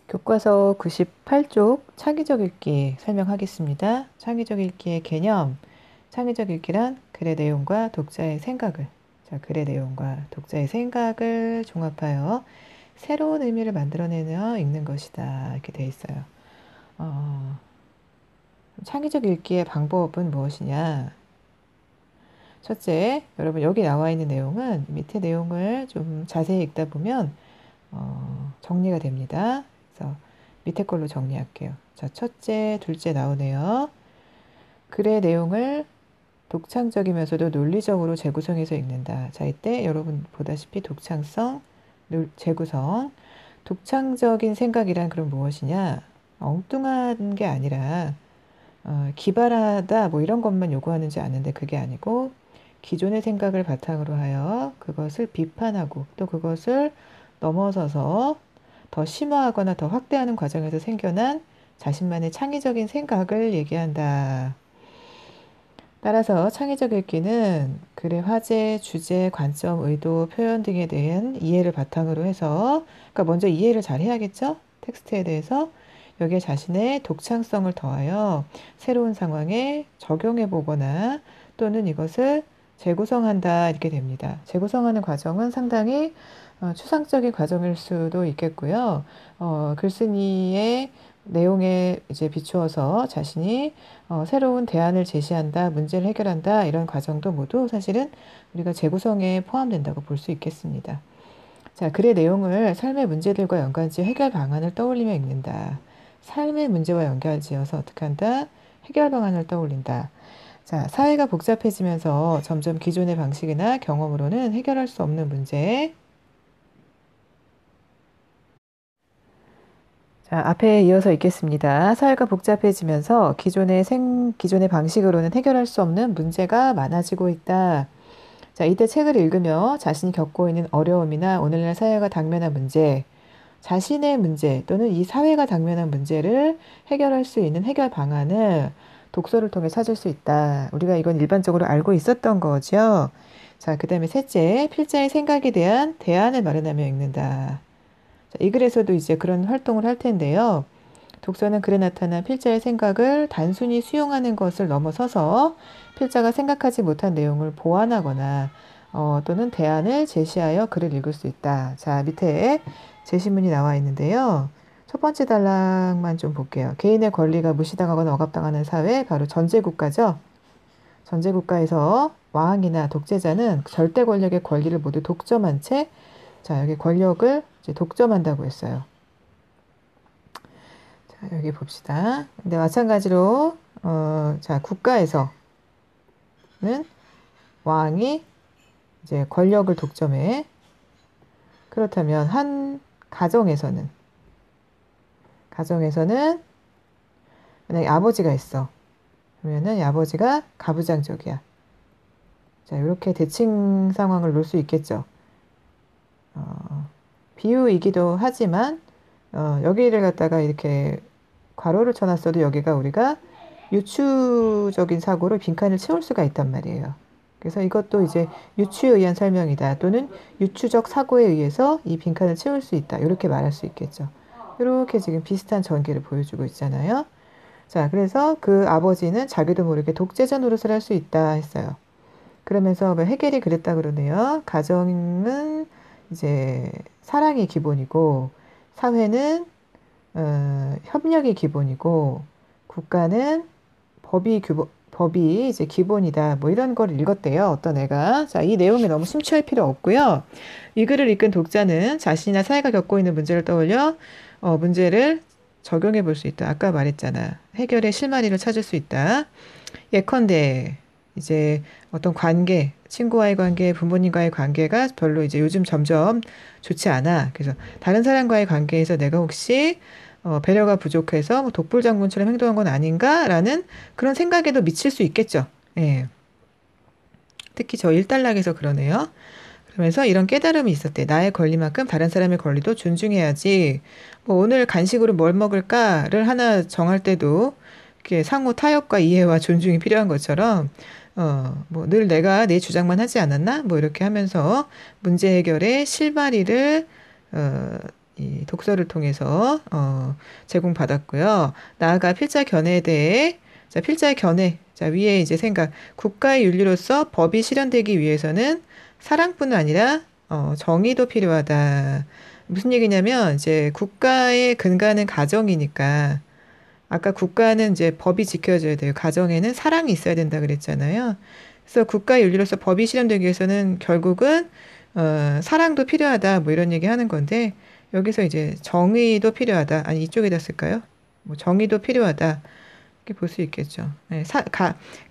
교과서 98쪽 창의적 읽기 설명하겠습니다. 창의적 읽기의 개념. 창의적 읽기란 글의 내용과 독자의 생각을, 글의 내용과 독자의 생각을 종합하여 새로운 의미를 만들어내며 읽는 것이다. 이렇게 돼 있어요. 창의적 읽기의 방법은 무엇이냐? 첫째, 여러분 여기 나와 있는 내용은 밑에 내용을 좀 자세히 읽다 보면 정리가 됩니다. 그래서 밑에 걸로 정리할게요. 자, 첫째, 둘째 나오네요. 글의 내용을 독창적이면서도 논리적으로 재구성해서 읽는다. 자, 이때 여러분 보다시피 독창성, 재구성. 독창적인 생각이란 그럼 무엇이냐? 엉뚱한 게 아니라 기발하다 뭐 이런 것만 요구하는지 아는데 그게 아니고 기존의 생각을 바탕으로 하여 그것을 비판하고 또 그것을 넘어서서 더 심화하거나 더 확대하는 과정에서 생겨난 자신만의 창의적인 생각을 얘기한다. 따라서 창의적 읽기는 글의 화제, 주제, 관점, 의도, 표현 등에 대한 이해를 바탕으로 해서 그러니까 먼저 이해를 잘 해야겠죠? 텍스트에 대해서 여기에 자신의 독창성을 더하여 새로운 상황에 적용해 보거나 또는 이것을 재구성한다 이렇게 됩니다. 재구성하는 과정은 상당히 추상적인 과정일 수도 있겠고요. 글쓴이의 내용에 이제 비추어서 자신이 새로운 대안을 제시한다, 문제를 해결한다 이런 과정도 모두 사실은 우리가 재구성에 포함된다고 볼 수 있겠습니다. 자, 글의 내용을 삶의 문제들과 연관지어 해결 방안을 떠올리며 읽는다. 삶의 문제와 연결지어서 어떻게 한다? 해결 방안을 떠올린다. 자, 사회가 복잡해지면서 점점 기존의 방식이나 경험으로는 해결할 수 없는 문제. 자, 앞에 이어서 읽겠습니다. 사회가 복잡해지면서 기존의 방식으로는 해결할 수 없는 문제가 많아지고 있다. 자, 이때 책을 읽으며 자신이 겪고 있는 어려움이나 오늘날 사회가 당면한 문제, 자신의 문제 또는 이 사회가 당면한 문제를 해결할 수 있는 해결 방안을 독서를 통해 찾을 수 있다. 우리가 이건 일반적으로 알고 있었던 거죠. 자, 그 다음에 셋째, 필자의 생각에 대한 대안을 마련하며 읽는다. 자, 이 글에서도 이제 그런 활동을 할 텐데요. 독서는 글에 나타난 필자의 생각을 단순히 수용하는 것을 넘어서서 필자가 생각하지 못한 내용을 보완하거나 또는 대안을 제시하여 글을 읽을 수 있다. 자, 밑에 제시문이 나와 있는데요. 첫 번째 단락만 좀 볼게요. 개인의 권리가 무시당하거나 억압당하는 사회, 바로 전제국가죠. 전제국가에서 왕이나 독재자는 절대 권력의 권리를 모두 독점한 채, 자, 여기 권력을 이제 독점한다고 했어요. 자, 여기 봅시다. 근데 마찬가지로, 자, 국가에서는 왕이 이제 권력을 독점해. 그렇다면 한 가정에서는 만약에 아버지가 있어. 그러면은 이 아버지가 가부장적이야. 자, 이렇게 대칭 상황을 놓을 수 있겠죠. 비유이기도 하지만 여기를 갖다가 이렇게 괄호를 쳐놨어도 여기가 우리가 유추적인 사고로 빈칸을 채울 수가 있단 말이에요. 그래서 이것도 이제 유추에 의한 설명이다 또는 유추적 사고에 의해서 이 빈칸을 채울 수 있다 이렇게 말할 수 있겠죠. 이렇게 지금 비슷한 전개를 보여주고 있잖아요. 자, 그래서 그 아버지는 자기도 모르게 독재자 노릇을 할 수 있다 했어요. 그러면서 헤겔이 그랬다 그러네요. 가정은 이제 사랑이 기본이고 사회는 협력이 기본이고 국가는 법이 이제 기본이다. 뭐 이런 걸 읽었대요. 어떤 애가. 자, 이 내용에 너무 심취할 필요 없고요. 이 글을 읽은 독자는 자신이나 사회가 겪고 있는 문제를 떠올려 문제를 적용해 볼 수 있다. 아까 말했잖아. 해결의 실마리를 찾을 수 있다. 예컨대 이제 어떤 관계, 친구와의 관계, 부모님과의 관계가 별로 이제 요즘 점점 좋지 않아. 그래서 다른 사람과의 관계에서 내가 혹시 배려가 부족해서 뭐 독불장군처럼 행동한 건 아닌가라는 그런 생각에도 미칠 수 있겠죠. 예. 특히 저 1단락에서 그러네요. 그러면서 이런 깨달음이 있었대. 나의 권리만큼 다른 사람의 권리도 존중해야지. 뭐 오늘 간식으로 뭘 먹을까를 하나 정할 때도 이렇게 상호 타협과 이해와 존중이 필요한 것처럼 뭐 늘 내가 내 주장만 하지 않았나? 뭐 이렇게 하면서 문제 해결의 실마리를 이 독서를 통해서 제공받았고요. 나아가 필자 견해에 대해 자, 필자의 견해. 자, 위에 이제 생각. 국가의 윤리로서 법이 실현되기 위해서는 사랑뿐 아니라 정의도 필요하다. 무슨 얘기냐면 이제 국가의 근간은 가정이니까 아까 국가는 이제 법이 지켜져야 돼요. 가정에는 사랑이 있어야 된다 그랬잖아요. 그래서 국가의 윤리로서 법이 실현되기 위해서는 결국은 사랑도 필요하다. 뭐 이런 얘기 하는 건데 여기서 이제 정의도 필요하다. 아니 이쪽에다 쓸까요? 뭐 정의도 필요하다. 이렇게 볼 수 있겠죠. 네,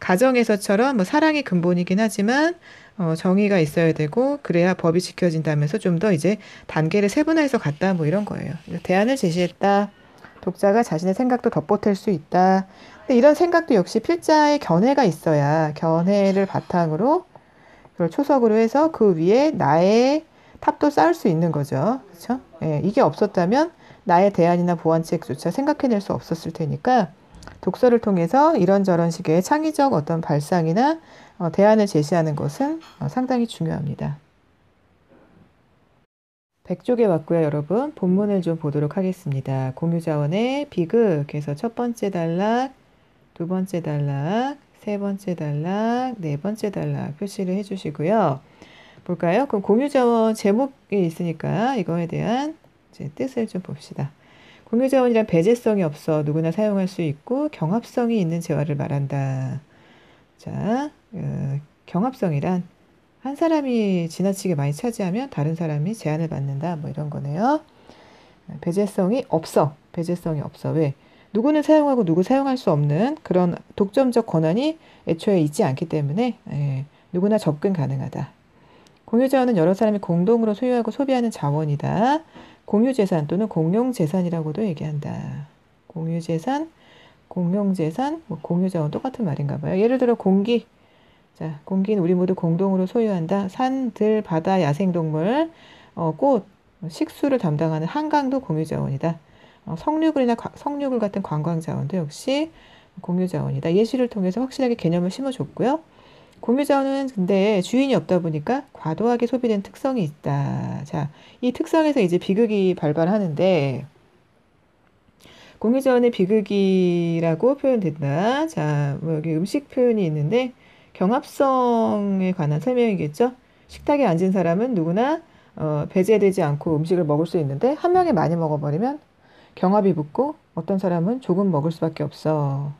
가정에서처럼 뭐 사랑이 근본이긴 하지만 정의가 있어야 되고 그래야 법이 지켜진다면서 좀 더 이제 단계를 세분화해서 갔다 뭐 이런 거예요. 대안을 제시했다. 독자가 자신의 생각도 덧보탤 수 있다. 근데 이런 생각도 역시 필자의 견해가 있어야 견해를 바탕으로 그걸 초석으로 해서 그 위에 나의 탑도 쌓을 수 있는 거죠. 그렇죠? 예, 이게 없었다면 나의 대안이나 보완책조차 생각해낼 수 없었을 테니까 독서를 통해서 이런저런 식의 창의적 어떤 발상이나 대안을 제시하는 것은 상당히 중요합니다. 100쪽에 왔고요, 여러분. 본문을 좀 보도록 하겠습니다. 공유자원의 비극에서 첫 번째 단락, 두 번째 단락, 세 번째 단락, 네 번째 단락 표시를 해주시고요. 볼까요? 그럼 공유자원 제목이 있으니까 이거에 대한 이제 뜻을 좀 봅시다. 공유자원이란 배제성이 없어 누구나 사용할 수 있고 경합성이 있는 재화를 말한다. 자, 경합성이란 한 사람이 지나치게 많이 차지하면 다른 사람이 제한을 받는다. 뭐 이런 거네요. 배제성이 없어. 배제성이 없어. 왜? 누구는 사용하고 누구 사용할 수 없는 그런 독점적 권한이 애초에 있지 않기 때문에 누구나 접근 가능하다. 공유자원은 여러 사람이 공동으로 소유하고 소비하는 자원이다. 공유재산 또는 공용재산이라고도 얘기한다. 공유재산, 공용재산, 뭐 공유자원 똑같은 말인가 봐요. 예를 들어 공기. 자, 공기는 우리 모두 공동으로 소유한다. 산, 들, 바다, 야생동물, 꽃, 식수를 담당하는 한강도 공유자원이다. 석류굴 같은 관광자원도 역시 공유자원이다. 예시를 통해서 확실하게 개념을 심어줬고요. 공유자원은 근데 주인이 없다 보니까 과도하게 소비된 특성이 있다. 자, 이 특성에서 이제 비극이 발발하는데 공유자원의 비극이라고 표현된다. 자, 뭐 여기 음식 표현이 있는데 경합성에 관한 설명이겠죠. 식탁에 앉은 사람은 누구나 배제되지 않고 음식을 먹을 수 있는데 한 명이 많이 먹어버리면 경합이 붙고 어떤 사람은 조금 먹을 수밖에 없어.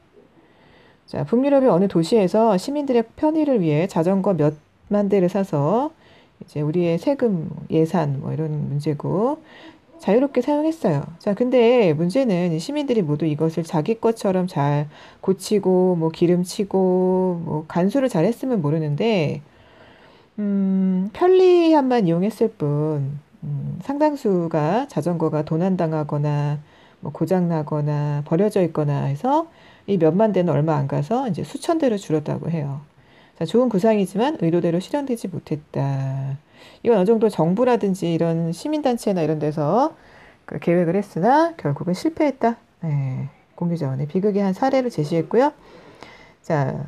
자, 북유럽의 어느 도시에서 시민들의 편의를 위해 자전거 몇만 대를 사서 이제 우리의 세금 예산 뭐 이런 문제고 자유롭게 사용했어요. 자, 근데 문제는 시민들이 모두 이것을 자기 것처럼 잘 고치고 뭐 기름치고 뭐 간수를 잘 했으면 모르는데 편리함만 이용했을 뿐 상당수가 자전거가 도난당하거나 뭐 고장나거나 버려져 있거나 해서 이 몇만 대는 얼마 안 가서 이제 수천 대로 줄었다고 해요. 자, 좋은 구상이지만 의도대로 실현되지 못했다. 이건 어느 정도 정부라든지 이런 시민단체나 이런 데서 그 계획을 했으나 결국은 실패했다. 네, 공유자원의 비극의 한 사례를 제시했고요. 자,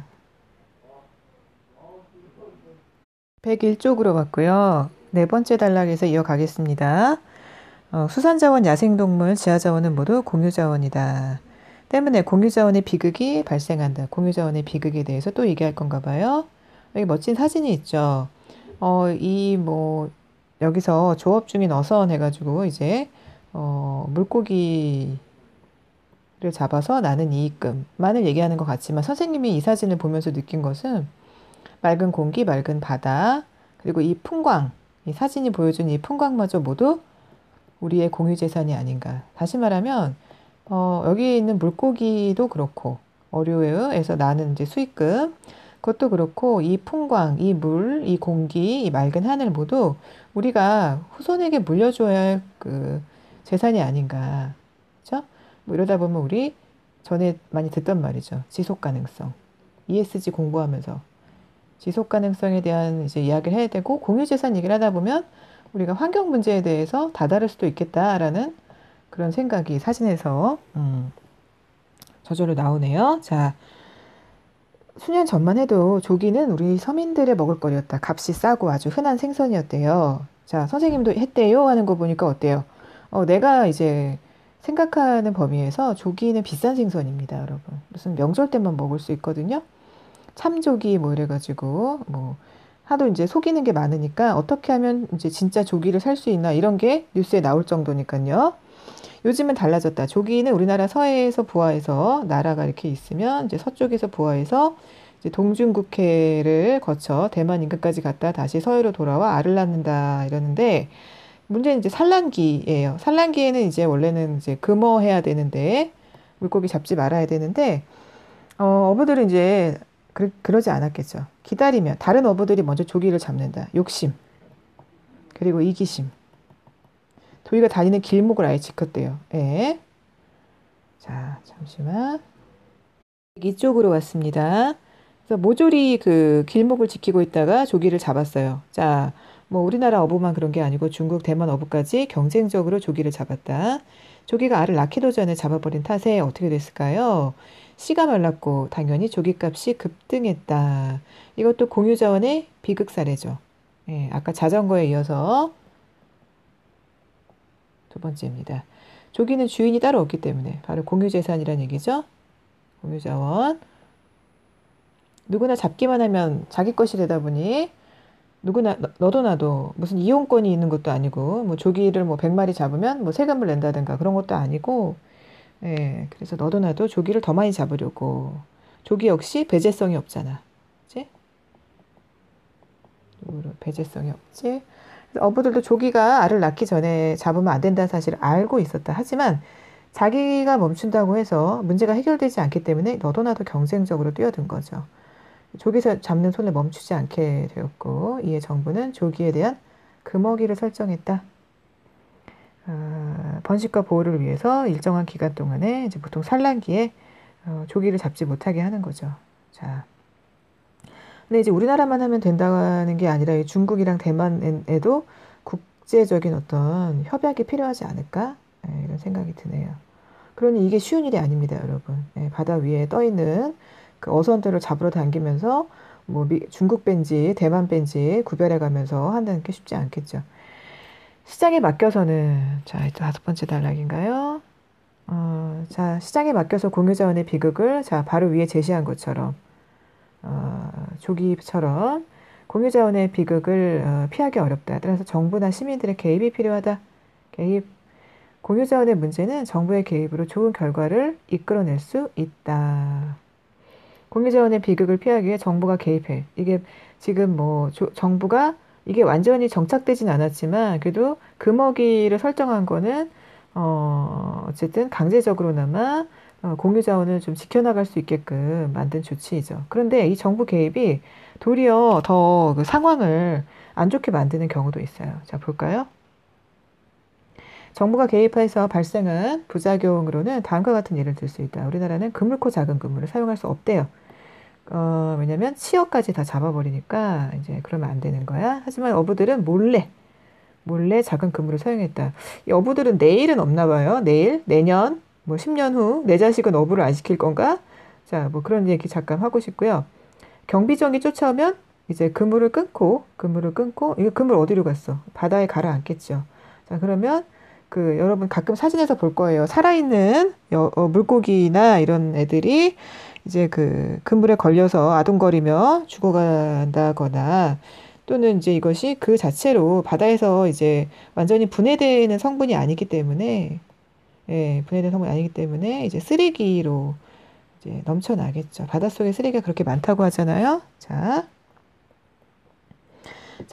101쪽으로 왔고요. 네 번째 단락에서 이어가겠습니다. 수산자원, 야생동물, 지하자원은 모두 공유자원이다. 때문에 공유자원의 비극이 발생한다. 공유자원의 비극에 대해서 또 얘기할 건가 봐요. 여기 멋진 사진이 있죠. 여기서 조업 중인 어선 해가지고 이제 물고기를 잡아서 나는 이익금만을 얘기하는 것 같지만 선생님이 이 사진을 보면서 느낀 것은 맑은 공기, 맑은 바다, 그리고 이 풍광, 이 사진이 보여준 이 풍광마저 모두 우리의 공유재산이 아닌가. 다시 말하면 여기 있는 물고기도 그렇고 어류에서 나는 이제 수익금 그것도 그렇고 이 풍광, 이 물, 이 공기, 이 맑은 하늘 모두 우리가 후손에게 물려줘야 할 그 재산이 아닌가. 그렇죠? 뭐 이러다 보면 우리 전에 많이 듣던 말이죠. 지속 가능성. ESG 공부하면서 지속 가능성에 대한 이제 이야기를 해야 되고 공유 재산 얘기를 하다 보면 우리가 환경 문제에 대해서 다다를 수도 있겠다라는 그런 생각이 사진에서 저절로 나오네요. 자, 수년 전만 해도 조기는 우리 서민들의 먹을거리였다. 값이 싸고 아주 흔한 생선이었대요. 자, 선생님도 했대요 하는 거 보니까 어때요? 내가 이제 생각하는 범위에서 조기는 비싼 생선입니다, 여러분. 무슨 명절 때만 먹을 수 있거든요. 참조기 뭐 이래가지고 뭐 하도 이제 속이는 게 많으니까 어떻게 하면 이제 진짜 조기를 살 수 있나 이런 게 뉴스에 나올 정도니까요. 요즘은 달라졌다. 조기는 우리나라 서해에서 부화해서 나라가 이렇게 있으면 이제 서쪽에서 부화해서 이제 동중국해를 거쳐 대만 인근까지 갔다 다시 서해로 돌아와 알을 낳는다 이러는데 문제는 이제 산란기예요. 산란기에는 이제 원래는 이제 금어해야 되는데 물고기 잡지 말아야 되는데 어부들은 이제 그러지 않았겠죠. 기다리면 다른 어부들이 먼저 조기를 잡는다. 욕심 그리고 이기심. 조기가 다니는 길목을 아예 지켰대요. 예. 자, 잠시만. 이쪽으로 왔습니다. 그래서 모조리 그 길목을 지키고 있다가 조기를 잡았어요. 자, 뭐 우리나라 어부만 그런 게 아니고 중국, 대만 어부까지 경쟁적으로 조기를 잡았다. 조기가 알을 낳기도 전에 잡아버린 탓에 어떻게 됐을까요? 씨가 말랐고 당연히 조기값이 급등했다. 이것도 공유자원의 비극 사례죠. 예, 아까 자전거에 이어서 두 번째입니다. 조기는 주인이 따로 없기 때문에 바로 공유재산이란 얘기죠. 공유자원. 누구나 잡기만 하면 자기 것이 되다 보니 누구나 너도 나도 무슨 이용권이 있는 것도 아니고 뭐 조기를 뭐 100마리 잡으면 뭐 세금을 낸다든가 그런 것도 아니고 예, 그래서 너도 나도 조기를 더 많이 잡으려고 조기 역시 배제성이 없잖아. 그치? 배제성이 없지. 그래서 어부들도 조기가 알을 낳기 전에 잡으면 안 된다는 사실을 알고 있었다. 하지만 자기가 멈춘다고 해서 문제가 해결되지 않기 때문에 너도 나도 경쟁적으로 뛰어든 거죠. 조기에서 잡는 손을 멈추지 않게 되었고 이에 정부는 조기에 대한 금어기를 설정했다. 번식과 보호를 위해서 일정한 기간 동안에 이제 보통 산란기에 조기를 잡지 못하게 하는 거죠. 자, 근데 이제 우리나라만 하면 된다는 게 아니라 중국이랑 대만에도 국제적인 어떤 협약이 필요하지 않을까? 이런 생각이 드네요. 그러니 이게 쉬운 일이 아닙니다, 여러분. 바다 위에 떠 있는 그 어선들을 잡으러 당기면서 뭐 중국 벤지, 대만 벤지 구별해 가면서 한다는 게 쉽지 않겠죠. 시장에 맡겨서는 자, 다섯 번째 단락인가요? 자, 시장에 맡겨서 공유자원의 비극을 자, 바로 위에 제시한 것처럼 조기처럼 공유자원의 비극을 피하기 어렵다. 따라서 정부나 시민들의 개입이 필요하다. 개입. 공유자원의 문제는 정부의 개입으로 좋은 결과를 이끌어낼 수 있다. 공유자원의 비극을 피하기 위해 정부가 개입해. 이게 지금 뭐 정부가 이게 완전히 정착되진 않았지만 그래도 금어기를 설정한 거는 어쨌든 강제적으로나마 공유자원을 좀 지켜나갈 수 있게끔 만든 조치이죠. 그런데 이 정부 개입이 도리어 더 그 상황을 안 좋게 만드는 경우도 있어요. 자, 볼까요? 정부가 개입해서 발생한 부작용으로는 다음과 같은 예를 들 수 있다. 우리나라는 그물코 작은 그물을 사용할 수 없대요. 왜냐면 치어까지 다 잡아버리니까 이제 그러면 안 되는 거야. 하지만 어부들은 몰래 작은 그물을 사용했다. 이 어부들은 내일은 없나 봐요. 내일, 내년, 뭐 10년 후 내 자식은 어부를 안 시킬 건가? 자, 뭐 그런 얘기 잠깐 하고 싶고요. 경비정이 쫓아오면 이제 그물을 끊고 이거 그물 어디로 갔어? 바다에 가라앉겠죠. 자, 그러면 그 여러분 가끔 사진에서 볼 거예요. 살아있는 물고기나 이런 애들이 이제 그 그물에 걸려서 아둥거리며 죽어간다거나 또는 이제 이것이 그 자체로 바다에서 이제 완전히 분해되는 성분이 아니기 때문에 분해된 성분이 아니기 때문에 이제 쓰레기로 이제 넘쳐나겠죠. 바닷속에 쓰레기가 그렇게 많다고 하잖아요. 자,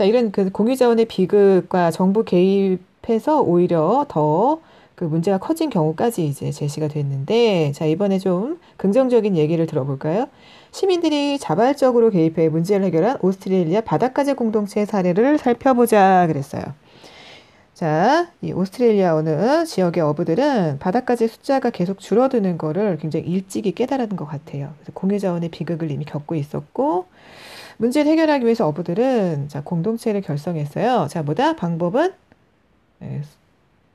이런 그 공유자원의 비극과 정부 개입해서 오히려 더 그 문제가 커진 경우까지 이제 제시가 됐는데, 자, 이번에 좀 긍정적인 얘기를 들어볼까요? 시민들이 자발적으로 개입해 문제를 해결한 오스트레일리아 바닷가재 공동체의 사례를 살펴보자 그랬어요. 자, 이 오스트레일리아 어느 지역의 어부들은 바닷가재 숫자가 계속 줄어드는 거를 굉장히 일찍이 깨달은 것 같아요. 그래서 공유자원의 비극을 이미 겪고 있었고, 문제를 해결하기 위해서 어부들은 자, 공동체를 결성했어요. 자, 뭐다? 방법은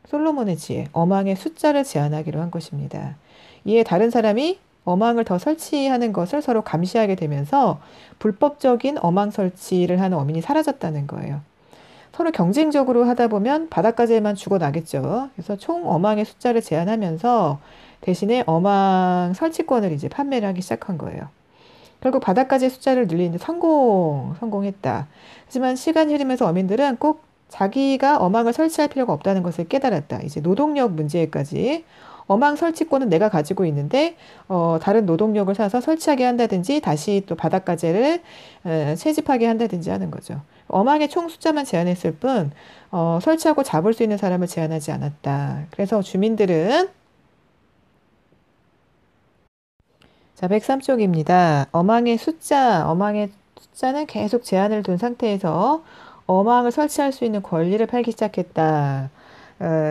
솔로몬의 지혜, 어망의 숫자를 제한하기로 한 것입니다. 이에 다른 사람이 어망을 더 설치하는 것을 서로 감시하게 되면서 불법적인 어망 설치를 하는 어민이 사라졌다는 거예요. 서로 경쟁적으로 하다 보면 바닷가재만 죽어나겠죠. 그래서 총 어망의 숫자를 제한하면서 대신에 어망 설치권을 이제 판매를 하기 시작한 거예요. 결국 바닷가재 숫자를 늘리는데 성공했다. 하지만 시간이 흐르면서 어민들은 꼭 자기가 어망을 설치할 필요가 없다는 것을 깨달았다. 이제 노동력 문제까지. 어망 설치권은 내가 가지고 있는데 다른 노동력을 사서 설치하게 한다든지 다시 또 바닷가재를 채집하게 한다든지 하는 거죠. 어망의 총 숫자만 제한했을 뿐 설치하고 잡을 수 있는 사람을 제한하지 않았다. 그래서 주민들은 자, 103쪽입니다. 어망의 숫자는 계속 제한을 둔 상태에서 어망을 설치할 수 있는 권리를 팔기 시작했다.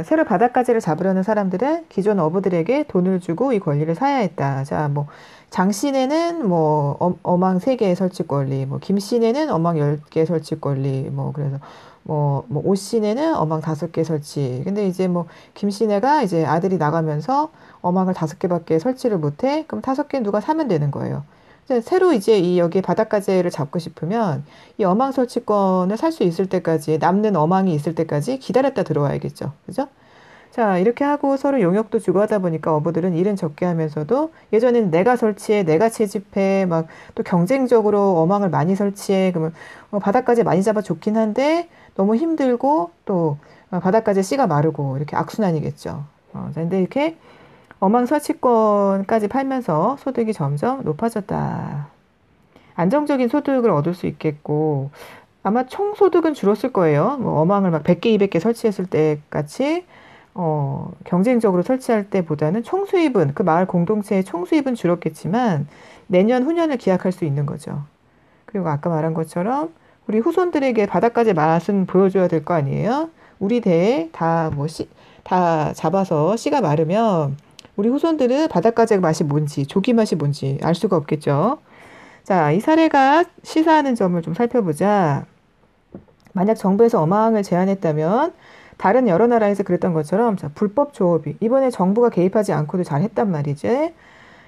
새로 바닷가재를 잡으려는 사람들은 기존 어부들에게 돈을 주고 이 권리를 사야 했다. 자, 뭐, 장씨네는 뭐, 어망 3개 설치 권리, 뭐, 김씨네는 어망 10개 설치 권리, 뭐, 그래서, 오씨네는 어망 5개 설치. 근데 이제 뭐, 김씨네가 이제 아들이 나가면서 어망을 5개밖에 설치를 못해? 그럼 5개 누가 사면 되는 거예요. 새로 이제 이 여기 바닷가재를 잡고 싶으면 이 어망 설치권을 살 수 있을 때까지 남는 어망이 있을 때까지 기다렸다 들어와야겠죠. 그죠? 자, 이렇게 하고 서로 용역도 주고 하다 보니까 어부들은 일은 적게 하면서도 예전에는 내가 설치해, 내가 채집해, 막 또 경쟁적으로 어망을 많이 설치해, 그러면 바닷가재 많이 잡아 좋긴 한데 너무 힘들고 또 바닷가재 씨가 마르고 이렇게 악순환이겠죠. 근데 이렇게 어망 설치권까지 팔면서 소득이 점점 높아졌다. 안정적인 소득을 얻을 수 있겠고, 아마 총 소득은 줄었을 거예요. 뭐 어망을 막 100개, 200개 설치했을 때 같이, 경쟁적으로 설치할 때보다는 총수입은, 그 마을 공동체의 총수입은 줄었겠지만, 내년, 후년을 기약할 수 있는 거죠. 그리고 아까 말한 것처럼, 우리 후손들에게 바닷가재 맛은 보여줘야 될 거 아니에요? 우리 대에 다 잡아서 씨가 마르면, 우리 후손들은 바닷가재 맛이 뭔지, 조기 맛이 뭔지 알 수가 없겠죠. 자, 이 사례가 시사하는 점을 좀 살펴보자. 만약 정부에서 어망을 제한했다면 다른 여러 나라에서 그랬던 것처럼 자, 불법 조업이 이번에 정부가 개입하지 않고도 잘 했단 말이지.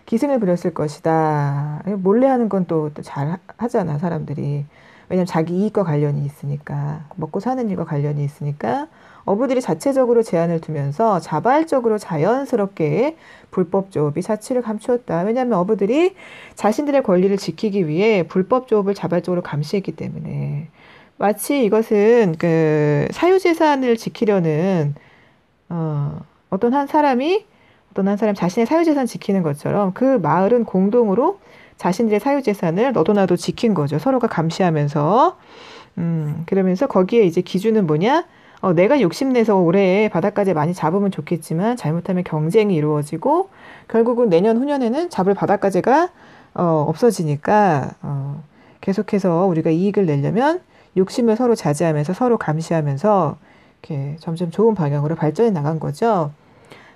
기승을 부렸을 것이다. 몰래 하는 건 또 잘 하잖아, 사람들이. 왜냐면 자기 이익과 관련이 있으니까. 먹고 사는 일과 관련이 있으니까. 어부들이 자체적으로 제한을 두면서 자발적으로 자연스럽게 불법 조업이 사치를 감추었다. 왜냐하면 어부들이 자신들의 권리를 지키기 위해 불법 조업을 자발적으로 감시했기 때문에 마치 이것은 그 사유재산을 지키려는 어떤 한 사람이 자신의 사유재산 지키는 것처럼 그 마을은 공동으로 자신들의 사유재산을 너도 나도 지킨 거죠. 서로가 감시하면서 그러면서 거기에 이제 기준은 뭐냐? 내가 욕심내서 올해 바닷가재 많이 잡으면 좋겠지만 잘못하면 경쟁이 이루어지고 결국은 내년 후년에는 잡을 바닷가재가 없어지니까 계속해서 우리가 이익을 내려면 욕심을 서로 자제하면서 서로 감시하면서 이렇게 점점 좋은 방향으로 발전해 나간 거죠.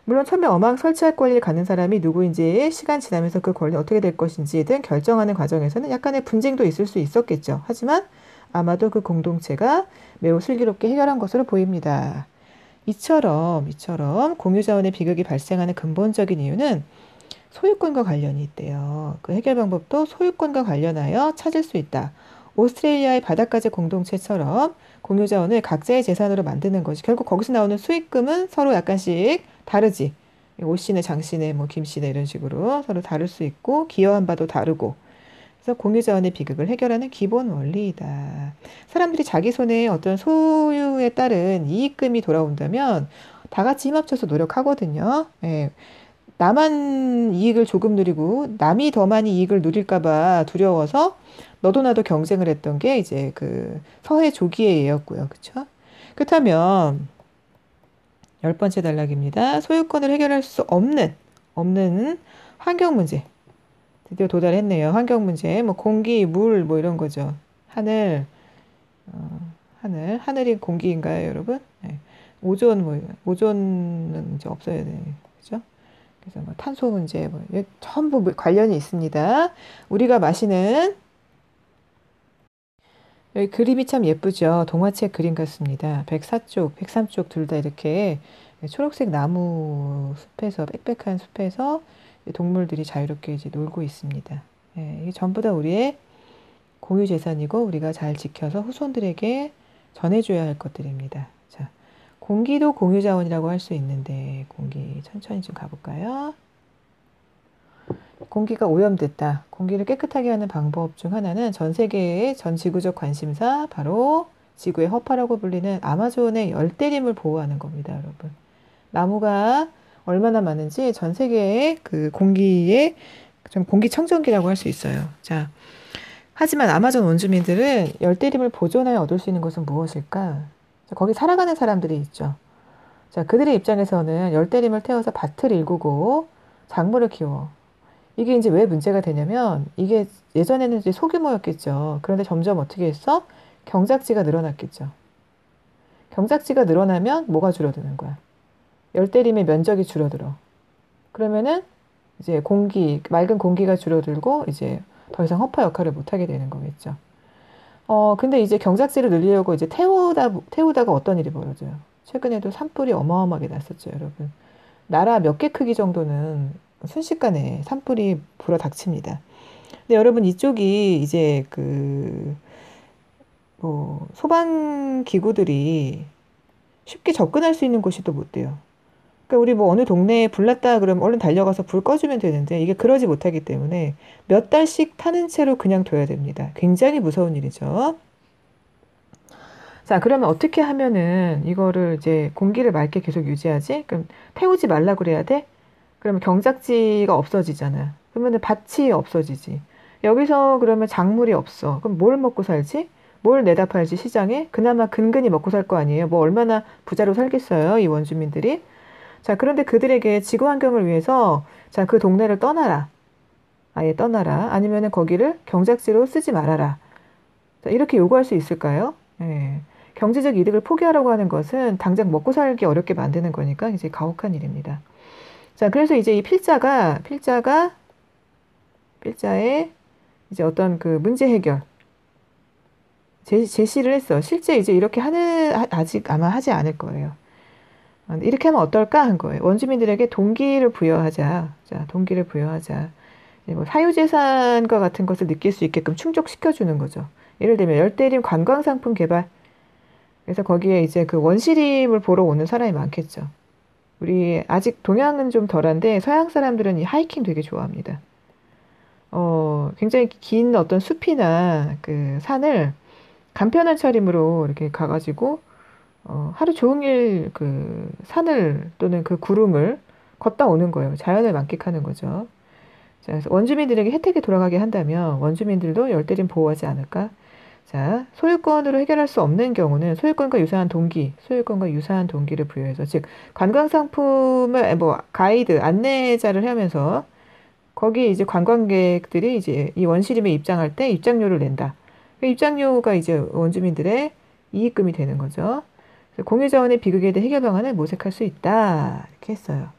물론 처음에 어망 설치할 권리를 갖는 사람이 누구인지 시간 지나면서 그 권리 어떻게 될 것인지 등 결정하는 과정에서는 약간의 분쟁도 있을 수 있었겠죠. 하지만 아마도 그 공동체가 매우 슬기롭게 해결한 것으로 보입니다. 이처럼 공유자원의 비극이 발생하는 근본적인 이유는 소유권과 관련이 있대요. 그 해결 방법도 소유권과 관련하여 찾을 수 있다. 오스트레일리아의 바닷가재 공동체처럼 공유자원을 각자의 재산으로 만드는 것이 결국 거기서 나오는 수익금은 서로 약간씩 다르지. 오씨네, 장씨네, 뭐 김씨네 이런 식으로 서로 다를 수 있고 기여한 바도 다르고 그래서 공유자원의 비극을 해결하는 기본 원리이다. 사람들이 자기 손에 어떤 소유에 따른 이익금이 돌아온다면 다 같이 힘합쳐서 노력하거든요. 예. 나만 이익을 조금 누리고 남이 더 많이 이익을 누릴까 봐 두려워서 너도 나도 경쟁을 했던 게 이제 그 서해 조기의 예였고요. 그렇죠? 그렇다면 10번째 단락입니다. 소유권을 해결할 수 없는 환경 문제. 드디어 도달했네요. 환경 문제. 뭐 공기, 물, 뭐 이런 거죠. 하늘이 공기인가요, 여러분? 네. 오존은 이제 없어야 돼요. 그죠? 그래서 뭐 탄소 문제, 전부 관련이 있습니다. 우리가 마시는 여기 그림이 참 예쁘죠. 동화책 그림 같습니다. 104쪽, 103쪽 둘 다 이렇게 초록색 나무 숲에서, 빽빽한 숲에서 동물들이 자유롭게 이제 놀고 있습니다. 예, 이게 전부 다 우리의 공유 재산이고 우리가 잘 지켜서 후손들에게 전해줘야 할 것들입니다. 자, 공기도 공유자원이라고 할 수 있는데 공기 천천히 좀 가볼까요? 공기가 오염됐다. 공기를 깨끗하게 하는 방법 중 하나는 전 세계의 전 지구적 관심사 바로 지구의 허파라고 불리는 아마존의 열대림을 보호하는 겁니다, 여러분. 나무가 얼마나 많은지 전 세계의 그 공기에 좀 공기청정기라고 할 수 있어요. 자, 하지만 아마존 원주민들은 열대림을 보존하여 얻을 수 있는 것은 무엇일까? 자, 거기 살아가는 사람들이 있죠. 자, 그들의 입장에서는 열대림을 태워서 밭을 일구고 작물을 키워. 이게 이제 왜 문제가 되냐면 이게 예전에는 이제 소규모였겠죠. 그런데 점점 어떻게 했어? 경작지가 늘어났겠죠. 경작지가 늘어나면 뭐가 줄어드는 거야? 열대림의 면적이 줄어들어. 그러면은 이제 맑은 공기가 줄어들고 이제 더 이상 허파 역할을 못 하게 되는 거겠죠. 근데 이제 경작지를 늘리려고 이제 태우다가 어떤 일이 벌어져요? 최근에도 산불이 어마어마하게 났었죠, 여러분. 나라 몇 개 크기 정도는 순식간에 산불이 불어닥칩니다. 근데 여러분 이쪽이 이제 소방 기구들이 쉽게 접근할 수 있는 곳이 또 못 돼요. 그러니까 우리 뭐 어느 동네에 불 났다 그러면 얼른 달려가서 불 꺼주면 되는데 이게 그러지 못하기 때문에 몇 달씩 타는 채로 그냥 둬야 됩니다. 굉장히 무서운 일이죠. 자, 그러면 어떻게 하면은 이거를 이제 공기를 맑게 계속 유지하지? 그럼 태우지 말라 그래야 돼? 그러면 경작지가 없어지잖아. 그러면은 밭이 없어지지. 여기서 그러면 작물이 없어. 그럼 뭘 먹고 살지? 뭘 내다 팔지 시장에? 그나마 근근히 먹고 살 거 아니에요. 뭐 얼마나 부자로 살겠어요, 이 원주민들이. 자, 그런데 그들에게 지구 환경을 위해서 자, 그 동네를 떠나라. 아예 떠나라. 아니면은 거기를 경작지로 쓰지 말아라. 자, 이렇게 요구할 수 있을까요? 예. 경제적 이득을 포기하라고 하는 것은 당장 먹고 살기 어렵게 만드는 거니까 이제 가혹한 일입니다. 자, 그래서 이제 이 필자의 이제 어떤 그 문제 해결 제시를 했어. 실제 이제 이렇게 아직 아마 하지 않을 거예요. 이렇게 하면 어떨까 한 거예요. 원주민들에게 동기를 부여하자. 자, 동기를 부여하자. 뭐 사유재산과 같은 것을 느낄 수 있게끔 충족시켜주는 거죠. 예를 들면 열대림 관광상품 개발. 그래서 거기에 이제 그 원시림을 보러 오는 사람이 많겠죠. 우리 아직 동양은 좀 덜한데 서양 사람들은 이 하이킹 되게 좋아합니다. 굉장히 긴 어떤 숲이나 그 산을 간편한 차림으로 이렇게 가가지고 하루 종일 그 산을 또는 그 구름을 걷다 오는 거예요. 자연을 만끽하는 거죠. 자, 그래서 원주민들에게 혜택이 돌아가게 한다면 원주민들도 열대림 보호하지 않을까? 자, 소유권으로 해결할 수 없는 경우는 소유권과 유사한 동기를 부여해서, 즉, 관광상품을, 뭐, 가이드, 안내자를 하면서, 거기 이제 관광객들이 이제 이 원시림에 입장할 때 입장료를 낸다. 그 입장료가 이제 원주민들의 이익금이 되는 거죠. 공유자원의 비극에 대해 해결 방안을 모색할 수 있다. 이렇게 했어요.